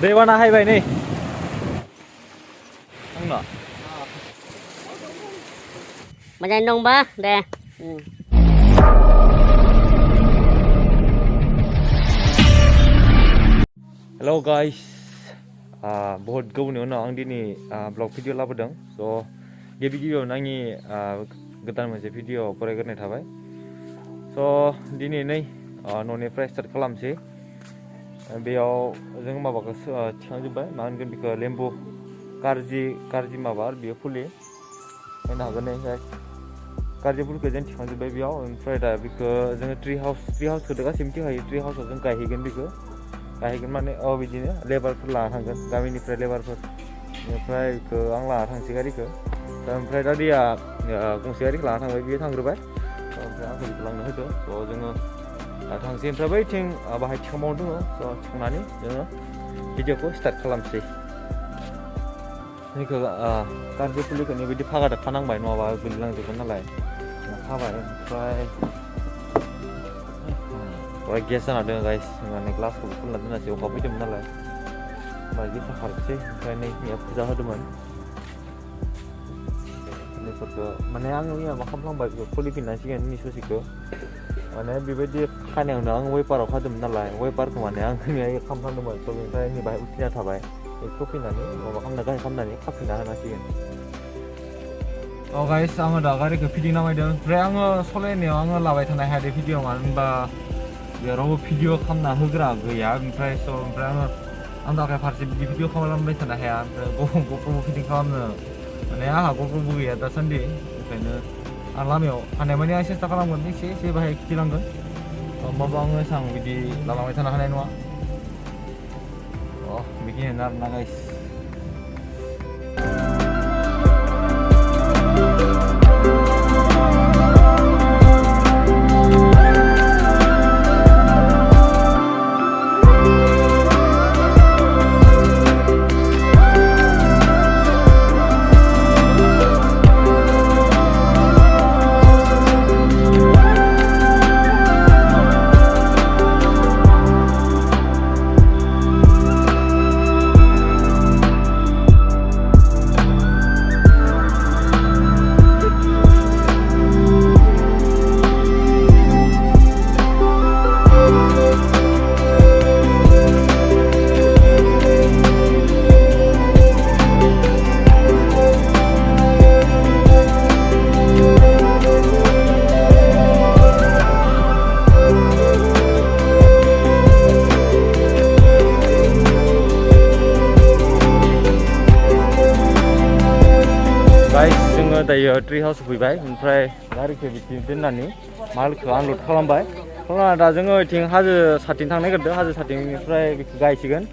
दैबाना हायबाय नै आंना मोजाङै दंबा दे हेलौ गाइस बहुत गोबावनि उनाव आं दिनै ब्लग भिडिअ लाबोदों स' गिबियावनो आंनि गोदान मोनसे भिडिअ फरायग्रोनाय थाबाय स' दिनै नै न'निफ्राय स्टार्ट खालामसै बेयाव जों माबाखौ थिखांजोब्बाय मा होनगोन बेखौ लेम्बु कारजि माबा बेयो फुलि नायनो हागोन नै कारजि फुलखौ जों थिखांजोब्बाय बेयाव ओमफ्राय दा बेखौ जोङो ट्रि हाउसखौ गासैबो मिथिखायो ट्रि हाउसआव जों गायहैगोन बेखौ गायहैगोन माने बिदिनो लेबारफोर लाना थांगोन गामिनिफ्राय लेबारफोर बेनिफ्राय बेखौ आं लाना थांसै गारिखौ ओमफ्राय दा दैया गंसे गारिखौ लाना थांबाय बियो थांग्रोबाय ओमफ्राय आंखौ बेखौ लांनो होदो स' जोङो थांसै ओमफ्राय बैथिं बाहाय थिखांबावनो दङ स' थिखांनानै जोङो भिडिअखौ स्टार्ट खालामसै बेखौ कारजि फुलिखौ बेबायदि फागादा खानांबाय नङाबा गोलैलांजोबगोन नालाय खाबाय ओमफ्राय गेस जाना दङ गाइस माने ग्लासखौबो खुलिना दोनासै अखा फैदोंमोन नालाय ओमफ्राय गेसा खारसै ओमफ्राय नै मैया फुजा होदोंमोन बेफोरखौ माने आङो मैया मा खालामफ्लांबाय बेखौ खुलिफिननांसिगोन ससेखौ माने बेबायदि खानायावनो आं वेपाराव खादोंमोन नालाय वेपारखौ माने आं मैया खालामफ्लांदोंमोन स' बेनिफ्राय नै बाहाय उथिना थाबाय बेखौ फैनानै माबा खालामना गाहाय खालामनानै खाफिनना होनांसिगोन गाइस आङो दा गारिखौ फिदिं नामायदों ओमफ्राय आङो सालायनायाव आङो लाबाय थानो हायादे भिडिअ मानो होनबा बेयाव रावबो भिडिअ खालामना होग्रा गैया ओमफ्राय आं थाखाय फारसे बिदि भिडिअ खालामबाय थानो हाया ओमफ्राय ग'प्रबो फिदिं खालामनो माने आंहा ग'प्रबो गैया दासान्दि ओंखायनो आं लामायाव हानायमानि आं सेस्था खालामगोन एसे बाहाय खिथिलांगोन होमबाबो आङो एसेबां बिदि लालांबाय थानो हानाय नङा बेखिनियानो आरोना गाइस दायो ट्रि हाउस फैबाय ओमफ्राय गारिखौ बिथिं दोननानै मालखौ आनलड खालामबाय खालामना दा जोङो बिथिं हाजो साथिं थांनो नागिरदों हाजो साथिंनिफ्राय बेखौ गायसिगोन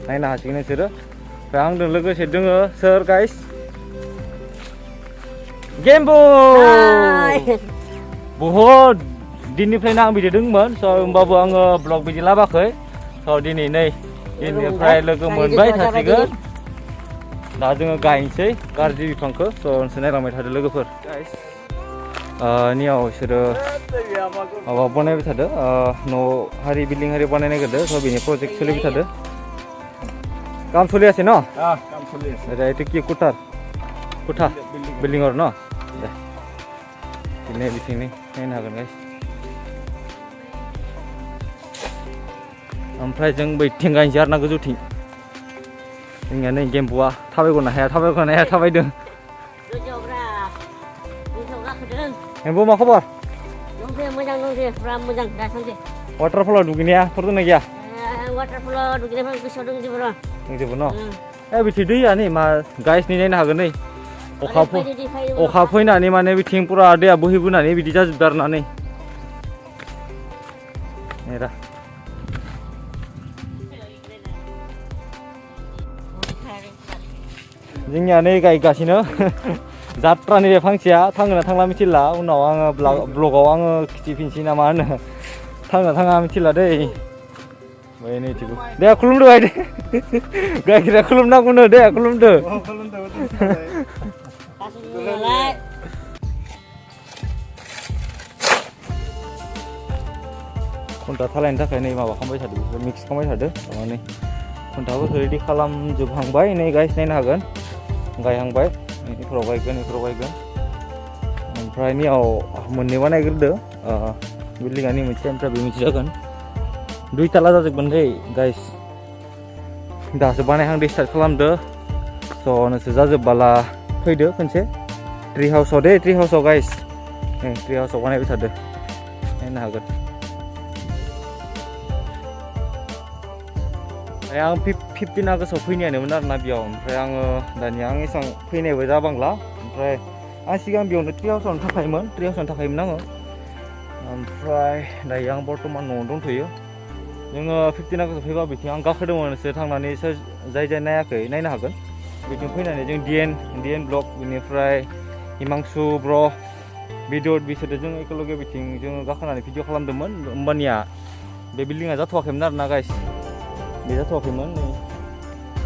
नायनो हासिगोन नोंसोरो ओमफ्राय आंजों लोगोसे दोङो सोर गाइस गेम्बु बहुद दिननिफ्रायनो आं बिदि दंमोन स' होमबाबो आङो ब्लग बिदि लाबाखै स' दिनै नै दिननिफ्राय लोगो मोनबाय थासिगोन दा जोङो गायनोसै कारजि बिफांखौ स' नोंसोर नायलांबाय थादो लोगोफोर नियाव बिसोरो माबा बानायबाय थादो न' हारि बिल्डिं हारि बानायनो नागिरदों स' बेनि प्रजेक्ट सोलिबाय थादो काम सोलियासै न' এইটো কি कुठा बिल्डिं आरो न' दे बिदिनो बिथिंनि नायनो हागोन गाइस ओमफ्राय जों बैथिं गायनोसै आरो ना गोजौथिं जोंनिया नै गेम्बुआ थाबायगनो हाया थाबायदों गेम्बु मा खबर मोजां दंसै फुरा मोजां दासान्दि वाटारफलाव दुगैनायाफोर दंना गैया वाटारफलाव दुगैनायफोर गोसोआव दंजोबो र' दंजोबो न' बिथिं दैया नै मा गाइसनि नायनो हागोन नै अखा फैनानै माने बिथिं पुरा दैया बोहैबोनानै बिदि जाजोबदों आरोना नै रा जोंनिया नै गायगासिनो जात्रानि बे फांसेया थांगोन ना थांला मिथिला उनाव आङो ब्लगाव आङो खिथिफिनसै ना मा होनो थांगोन ना थाङा मिथिला दै ओमफ्राय नैथिबो दे खुलुमदो बाय दे गायग्राया खुलुमनांगौनो दे खुलुमदो घन्टा थालायनो थाखाय नै माबा खालामबाय थादों मिक्स खालामबाय थादों माने खुन्थाफोरखौ रेडि खालामजोबहांबाय नै गाइस नायनो हागोन गायहांबाय इफोराव गायगोन ओमफ्राय नियाव मोननै बानायग्रोदो बिल्डिंआनि मोनसे ओमफ्राय बे मोनसे जागोन 2 ताला जाजोबगोन दै गाइस दासो बानायहांदो स्टार्ट खालामदो स' नोंसोर जाजोबबाला फैदो खनसे ट्री हाउसआव गाइस ट्री हाउसआव बानायबाय थादो नायनो हागोन आं 15 आगस्टआव फैनायानोमोन आरोना बेयाव ओमफ्राय आङो दानिया आं एसेबां फैनायबो जाबांला ओमफ्राय आं सिगां बेयावनो ट्री हाउसआवनो थाखायोमोन आङो ओमफ्राय दायो आं बर्तमान न'आव दंथ'यो जोङो 15 आगस्टआव फैबा बिथिं आं गाखोदोंमोन नोंसोर थांनानै जाय नायाखै नायनो हागोन बिथिं फैनानै जों डिएन ब्लग बेनिफ्राय हिमांशु ब्र बिदुत बिसोरजों जों एकेलगे बिथिं जोङो गाखोनानै भिडिअ खालामदोंमोन होमबानिया बे बिल्डिंआ जाथ'वाखैमोन आरोना गाइस बे जाथ'वाखैमोन नै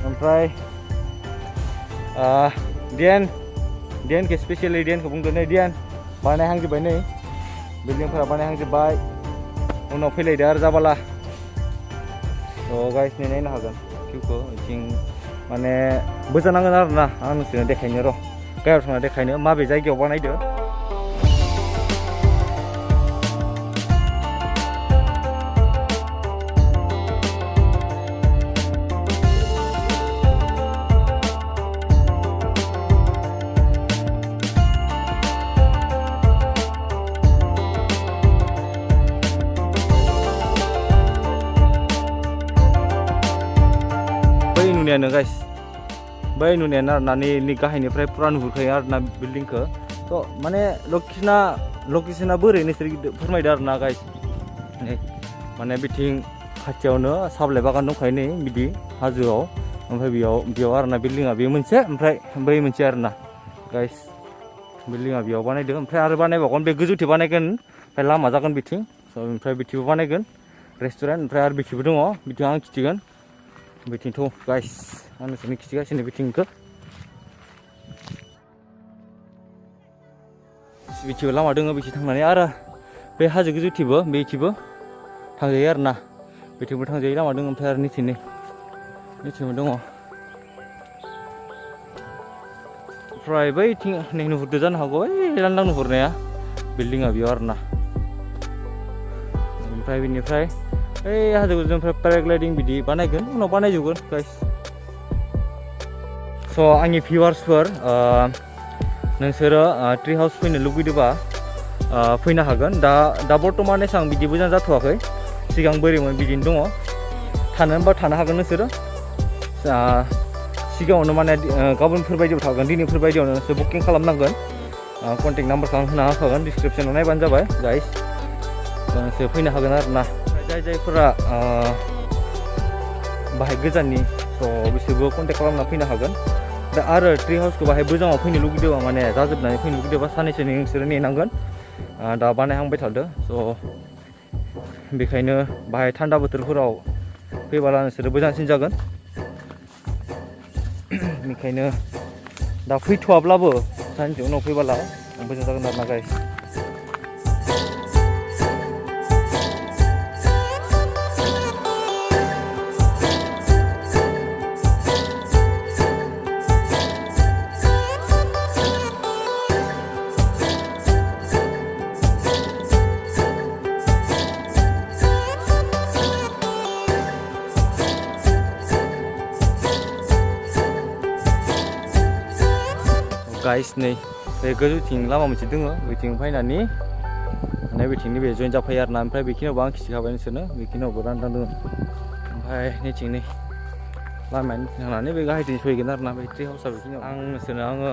ओमफ्राय डिएनखौ स्पेसियेलि डिएनखौ बुंदो नै डिएन बानायहांजोब्बाय नै बिल्डिंफोरा बानायहांजोब्बाय उनाव फैलायदो आरो जाबाला गाइस नै नायनो हागोन भिउखौ बिथिं माने बोजानांगोन आरोना आं नोंसोरनो देखायनो र' गायाव थांना देखायनो माबे जायगायाव बानायदो नुनायानो गाइस बै नुनायानो आरोना नै गाहायनिफ्राय पुरा नुहुरखायो आरोना बिल्डिंखौ थ' माने लकेसना बोरै नोंसोर फोरमायदो आरोना गाइस नै माने बिथिं खाथियावनो साबलाइ बागान दंखायो नै बिदि हाजोआव ओमफ्राय बेयाव आरोना बिल्डिंआ बे मोनसे ओमफ्राय बै मोनसे आरोना गाइस बिल्डिंआ बेयाव बानायदो ओमफ्राय आरो बानायबावगोन बे गोजौथिं बानायगोन ओमफ्राय लामा जागोन बिथिं ओमफ्राय बिथिंबो बानायगोन रेस्टुरेन्ट ओमफ्राय आरो बिथिंबो दङ बिथिं आं खिथिगोन बिथिंथ' गाइस आं नोंसोरनो खिथिगासिनो बिथिंखौ बिथिंबो लामा दङ बिथिं थांनानै आरो बे हाजो गोजौथिंबो बेथिंबो थांजायो आरोना बिथिंबो थांजायो लामा दङ ओमफ्राय आरो निथिंबो दङ ओमफ्राय बैथिं नै नुहुरदो जानो हागौ ओइ लांदां नुहुरनाया बिल्डिंआ बेयाव आरोना ओमफ्राय बेनिफ्राय ओइ हाजो गोजौनिफ्राय पेराग्लाइडिं बिदि बानायगोन उनाव बानायजोबगोन गाइस स' आंनि भिउवार्सफोर नोंसोरो ट्री हाउस फैनो लुगैदोंबा फैनो हागोन दा बर्तमान एसेबां बिदि मोजां जाथ'वाखै सिगां बोरैमोन बिदिनो दङ थानो होनबा थानो हागोन नोंसोरो सिगाङावनो माने गाबोनफोर बायदियाव थागोन दिनैफोर बायदियावनो नोंसोर बुकिं खालामनांगोन कन्टेक्ट नाम्बारखौ आं होना होखागोन डिसक्रिपसनाव नायबानो जाबाय गाइस नोंसोर फैनो हागोन आरोना जायफोरा बाहाय गोजाननि स' बिसोरबो कन्टेक्ट खालामना फैनो हागोन दा आरो ट्री हाउसखौ बाहाय मोजाङाव फैनो लुगैदोंबा माने जाजोबनानै फैनो लुगैदोंबा साननैसो नोंसोरो नेनांगोन दा बानायहांबाय थादो स' बेखायनो बाहाय थान्दा बोथोरफोराव फैबाला नोंसोरो मोजांसिन जागोन बेनिखायनो दा फैथ'वाब्लाबो सानसे उनाव फैबाला मोजां जागोन आरोना गाइस गाइस नै बे गोजौथिं लामा मोनसे दङ बेथिं फैनानै माने बेथिंनि बे जइन जाफायो आरोना ओमफ्राय बेखिनियावबो आं खिथिखाबाय नोंसोरनो बेखिनियावबो लांदां दङ ओमफ्राय नैथिं नै लामायानो थांनानै बे गाहायथिं सहैगोन आरोना बे ट्री हाउसआ बेखिनियाव आं नोंसोरनो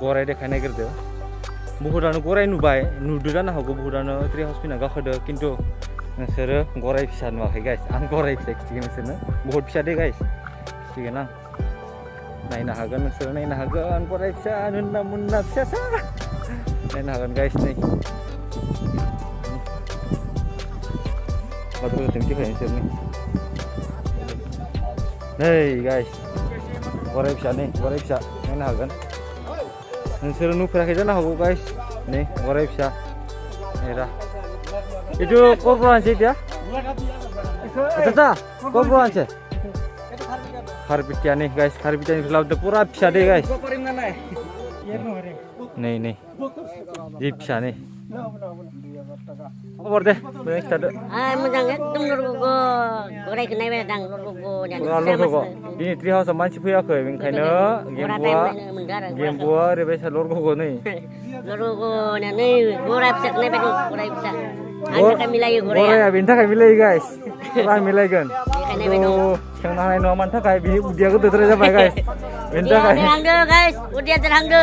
गराइ देखाय नागिरदो बहुदानो गराइ नुदो जानो हागौ बहुदानो ट्री हाउस फैना गाखोदो खिन्थु नोंसोरो गराइ फिसा नुवाखै गाइस आं गराइ फिसा खिथिगोन नोंसोरनो बहुद फिसा दे गाइस खिथिगोन आं नायनो हागोन नोंसोरो नायनो हागोन गराइ फिसा मुन्ना मुन्ना फिसासा नायनो हागोन गाइस नै बाथ्राखौ देखाय नोंसोरनो नै गाइस गराइ फिसा नायनो हागोन नोंसोरो नुफेराखै जानो हागौ गाइस नै गराइ फिसा नेरा itu korporan sih dia? Tata, korporan sih. खारबिटिया nih guys, खारबिटियानि लाबोदो पुरा फिसा दे guys. Nih. Ji फिसा nih. Kabar deh, boleh kita. Mo장 एकदम लरगो गराय खोनाय बायदि दां लरगो लरगो. Ini tree house मानसि फैयाखै बेनिखायनो गेम्बुआ ओरैबायसा लरगो नै. लरगो नै गराय फिसा खोनाय बायदि गराय फिसा. आंनि थाखाय मिलायो गराया. गराया बेनि थाखाय मिलायो guys. पुरा मिलायगोन. थिखांनो हानाय नङा मानि थाखाय बिनि उदैया गोदोद्राय जाबाय guys. बेनि थाखाय देरहांदो guys, उदैया देरहांदो.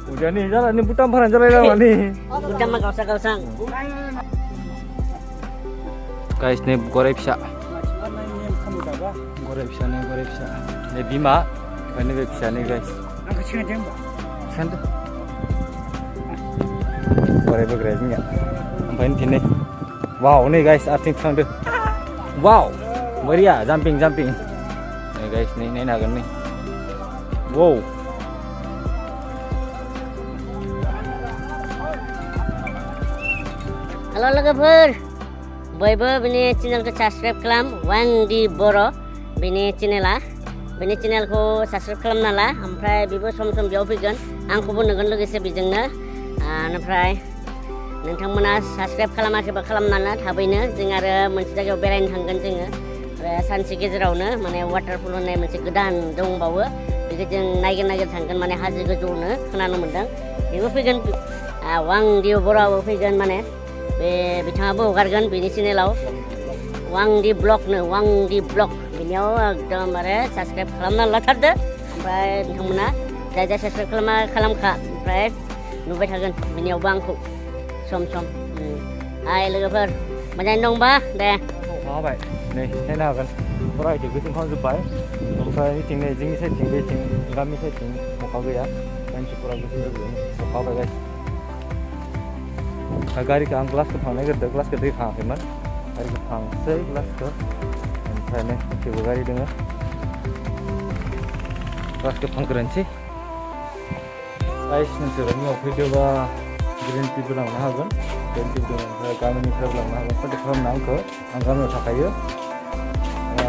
Udah nih jalan nih putar paran jalan lama nih. Udah mah gausang. Guys nih goreng bisa. Goreng bisa. Nih Bima, ini bisa nih guys. Kan tuh. Goreng bergerak enggak? Sampai ini. Wow nih guys, arting sang tuh. Wow, meriah, jumping. Nih guys, nih nagan nih. Wow. Halo लोगोफोर बयबो बिनि चेनेलखौ subscribe खालाम वांदि बर' बिनि चेनेलखौ subscribe खालामना ला ओमफ्राय बेबो सम बेयाव फैगोन आंखौबो नुगोन लोगोसे बेजोंनो ओमफ्राय नोंथांमोना साबस्क्राइब खालामाखैबा खालामनानै थाबैनो जों आरो मोनसे जायगायाव बेरायनो थांगोन जोङो सानसे गेजेरावनो माने वाटारफल होननाय मोनसे गोदान दंबावो बेखौ जों नायगिर थांगोन माने हाजो गोजौनो खोनानो मोनदों बेबो फैगोन वांदि बर'आबो फैगोन माने बे बिथाङाबो हगारगोन बेनि चेनेलाव वांदि ब्लग बेनियाव एकदमबारे साबस्क्राइब खालामना लाथारदो ओमफ्राय नोंथांमोना जाय साबस्क्राइब खालामखा ओमफ्राय नुबाय थागोन बेनियावबो आंखौ सम हाय लोगोफोर मोजाङै दंबा दे माबाय नै नायनो हागोन फरायदो गोजों खालामजोब्बाय ओमफ्राय मिथिं नै जोंनि साइडथिं बेथिं गामि साइडथिं अखा गैया मानसिफोरा गोसो जादों अखा हाबाय गाइस गारिखौ आं ग्लासखौ फांनो नागिरदों ग्लासखौ दै फाङाखैमोन गारिखौ फांसै ग्लासखौ ओमफ्राय नै थेवबो गारि दङ ग्लासखौ फांग्रोनोसै गाइस नोंसोरो न'आव फैदोंबा ग्रिन टिबो लांनो हागोन ग्रिन टिबो दङ ओमफ्राय गामिनिफ्रायबो लांनो हागोन कन्टेक्ट खालामनो आंखौ आं गामियाव थाखायो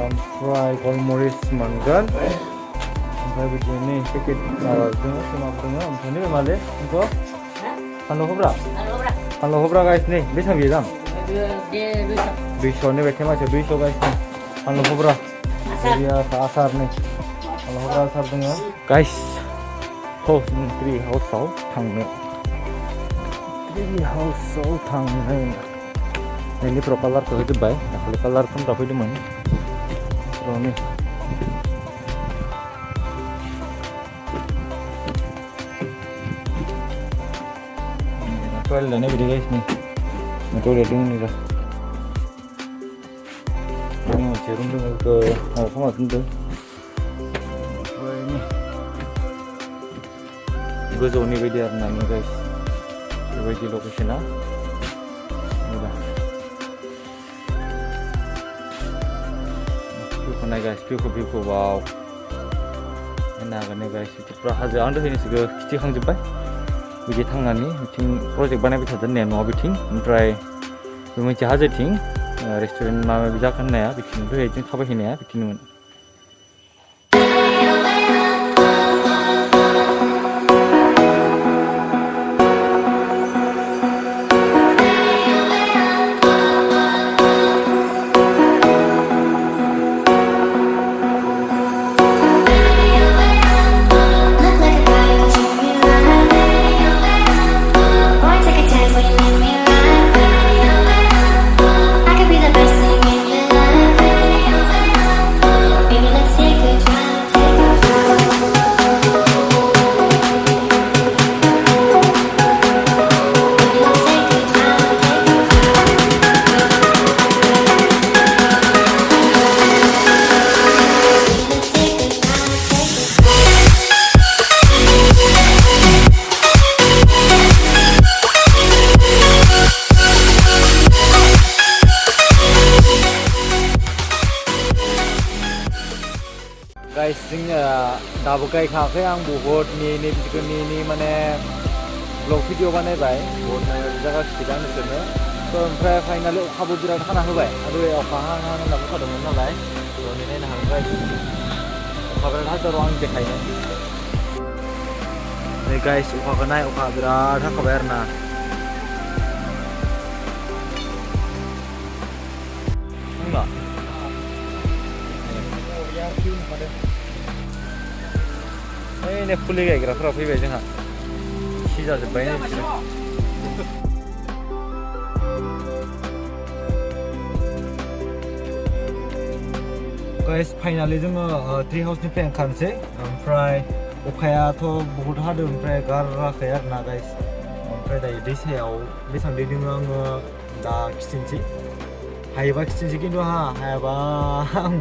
ओमफ्राय गलमरिस मोनगोन ओमफ्राय बिदिनो नै पेकेट माबा दङ दङ ओमफ्राय नै माले नोंखौ फानलु हब्रा गाइस नै बेसेबां बेयो दाम 200 nih मानसिया 200 guys nih फानलु हब्रा आसार nih फानलु हब्रा आसार दङ guys ट्री हाउसआव थांनो नैनिफ्राव कालारखौ होजोब्बाय दाखालि कालार फोनग्रा फैदोंमोन र'नि toiletnya beda guys nih toilet ini dah ini jarum dengan ke mau sama tentu ini gozo nih beda arnanya guys beda lokasinya udah view naik guys view wow enak kan guys itu hasil anda ini juga kecil hang jebak बिदि थांनानै बिथिं project बानायबाय थादों ने न'आव बिथिं ओमफ्राय बे मोनसे हाजोथिं रेस्टुरेन्ट माबा माबि जागोन होननाया बिथिंनिफ्राय बिथिं थाबायहैनाया बिथिंमोन guys जोंनिया दाबो गायखाङाखै आं बहुत नेनि माने ब्लग भिडिअ बानायबाय बहुत जायगा खिथिदों नोंसोरनो ओमफ्राय फाइनालि अखाबो बिराद हाना होबाय आरो अखा हाना होनना बुंखादोंमोन नालाय So nainain na guys. Kabaran hadaro ang dekhayna. Nih guys, uka kanai uka birat hakabayar na. Enggak. Ini fully kayak grafra fee beje ha. Sisa sebaiknya. Guys, finally जोङो ट्री हाउसनिफ्राय ओंखारनोसै ओमफ्राय अखायाथ' बहुत हादों ओमफ्राय गाराखै आरोना गाइस ओमफ्राय दायो दैसायाव बेसेबां दै दङ आङो दा खिथिनोसै हायोबा खिथिनोसै खिन्थु हायाबा आं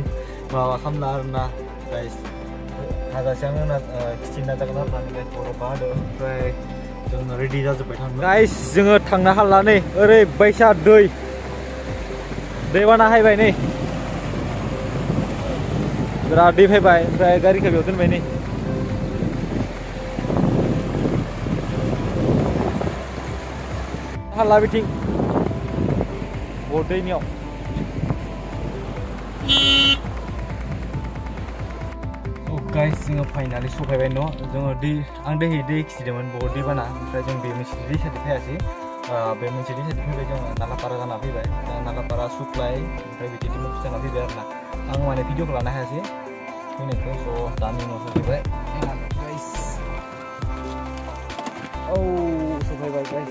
माबा खालामला आरोना गाइस हाजासे आङो खिथिनो नाजागोन आरोना गाइस बरफा हादों ओमफ्राय जोङो रेडि जाजोब्बाय थांनो गाइस जोङो थांनो हाला नै ओरैबायसा दैबाना हायबाय नै बिराद दै फैबाय ओमफ्राय गारिखौ बेयाव दोनबाय नै हाला बिथिं बहुत दैनियाव गाइस जोङो फाइनालि सफैबाय न' जोङो आं दै खिथिदोंमोन बहुत दैबाना ओमफ्राय जों बे मोनसे दैसाथिं फैयासै बे मोनसे दैसाथिं फैबाय जोङो नालापारा जाना फैबाय नालापारा सुख्लाय ओमफ्राय बिदिनो मुखि जाना फैबाय आरोना आं माने भिडिअखौ लानो हायासै फैनायखौ स' दानि उनाव सफैबाय गाइस औ सफैबाय गाइस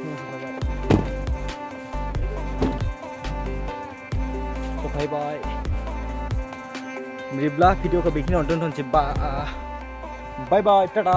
सफैबाय बिदिब्ला भिडिअखौ बेखिनियावनो दोनथ'नोसै बाय बाय टाटा